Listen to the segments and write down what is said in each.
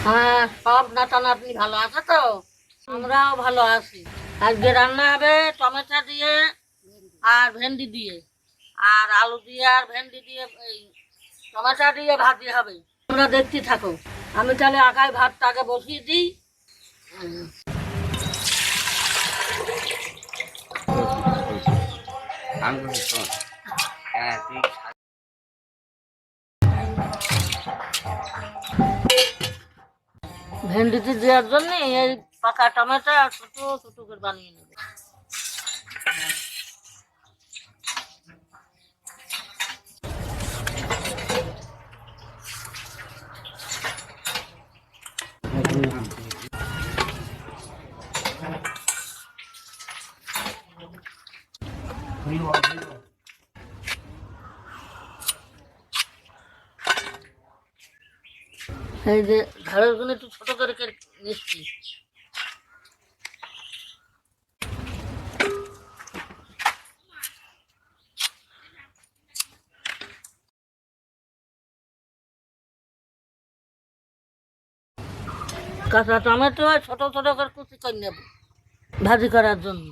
হ্যাঁ, সব নাতি ভালো আছে তো? আমরাও ভালো আছি। আজকে রান্না হবে টমেটো দিয়ে আর ভেন্ডি দিয়ে, আর আলু দিয়ে আর ভেন্ডি দিয়ে, এই টমেটো দিয়ে ভাজি হবে। তোমরা দেখতে থাকো। আমি তাহলে আগায় ভাতটাকে বসিয়ে দিই। ভেন্ডিতে দেওয়ার জন্য এই পাকা টমেটো আর ছোট ছোট করে বানিয়ে নেবে। এই যে ঝাড়ের জন্য একটু ছোট করে নিচ্ছি। কাঁচা টমেটো ছোট ছোট করে কুচি করে নেব ভাজি করার জন্য।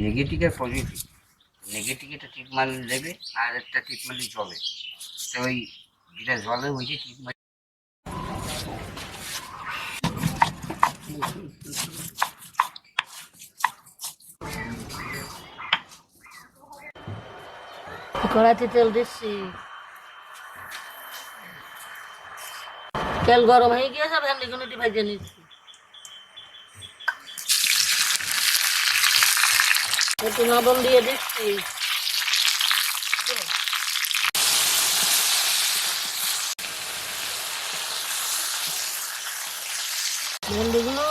নেগেটিভ আর পজিটিভ। নেগেটিভ একটা টিপ মারলে দেবে, আর একটা টিপ মারলে জলে। তো ওই যেটা জলে ওই যে টিপ মারি। কড়াইতে তেল দিচ্ছি। তেল গরম হয়ে গিয়েছে, ভেন্ডিগুলো ভেজে নিচ্ছি। একটু লবণ দিয়ে দিচ্ছি। ভেন্ডিগুলো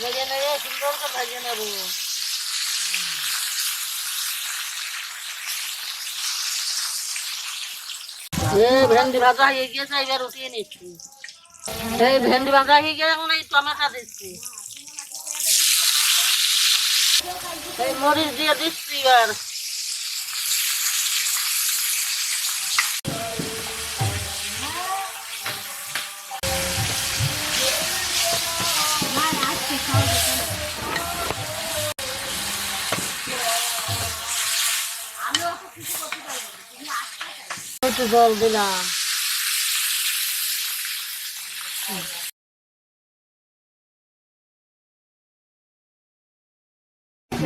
ভেজে নেবে, সুন্দর করে ভেজে নেবো। ভেন্ডি ভাজা হয়ে গিয়েছে, এবার উঠিয়ে নিচ্ছি। এই ভেন্ডি ভাজা হয়ে গিয়ে এখন এই টমেটো দিচ্ছি, এই মরিচ দিয়ে দিচ্ছি। এবার একটু জল দিলাম।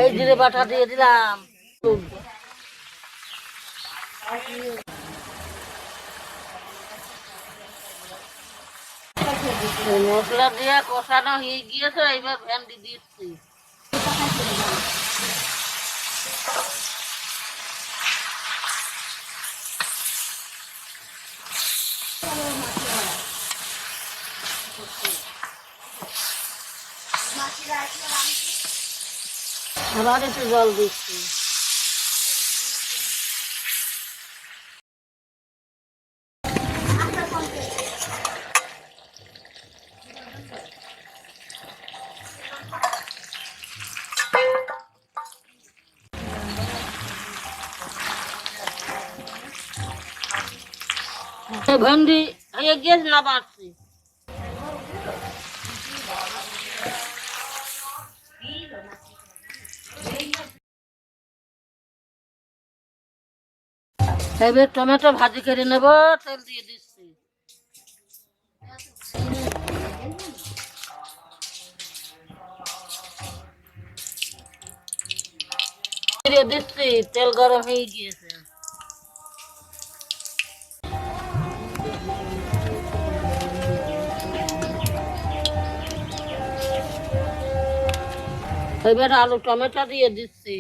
এই জিরে বাটা দিয়ে দিলাম। মশলা দিয়ে কষানো হয়ে গিয়েছে, এবার ভেন্ডি দিচ্ছি। আবার একটু জল দিচ্ছি। ভেন্ডি হয়ে গিয়েছে, না বাড়ছি। এবার টমেটো ভাজি করে নেব, তেল দিয়ে দিচ্ছি। দিয়ে দিচ্ছি, তেল গরম হয়ে গিয়েছে। এবার আলু টমেটো দিয়ে দিচ্ছি।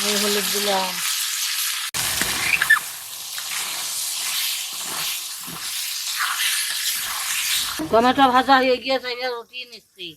এই হলুদ দিলাম। টমেটো ভাজা হয়ে গিয়েছে, এবার উঠিয়ে নিচ্ছি।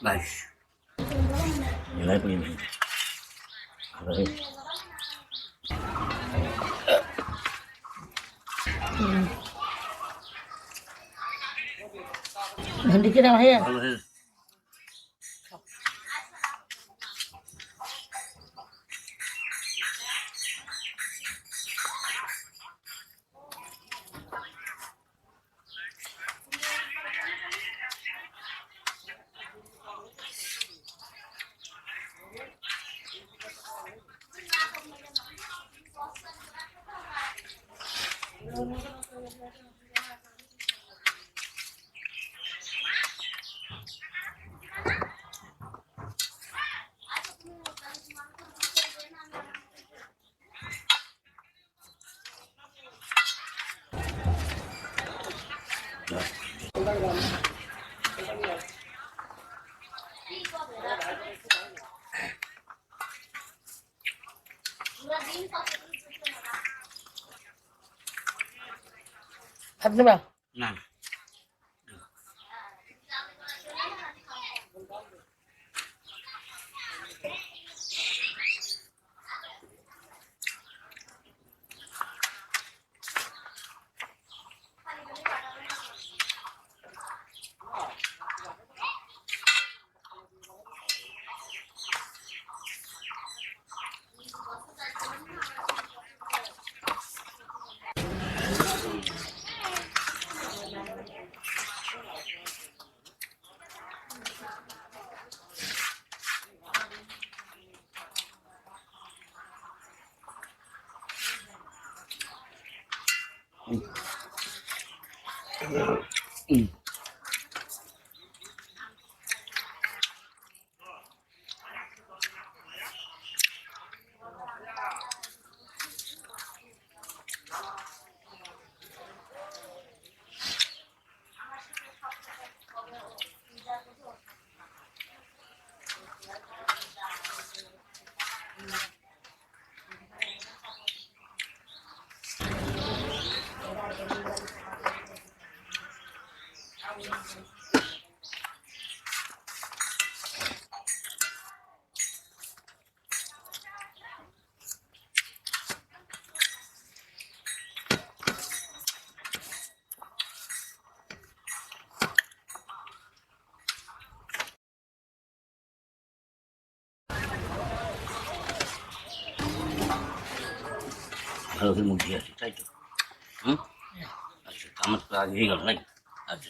বাস এলাই পড়ি ভেন্ডি কিনা ভাইয়া ভালো হয়ে ভাত নেবা? না ভালো করে মুখ দিয়ে আসি তাই তো হুম আচ্ছা আমার তো আজ হয়ে গেল নাকি আচ্ছা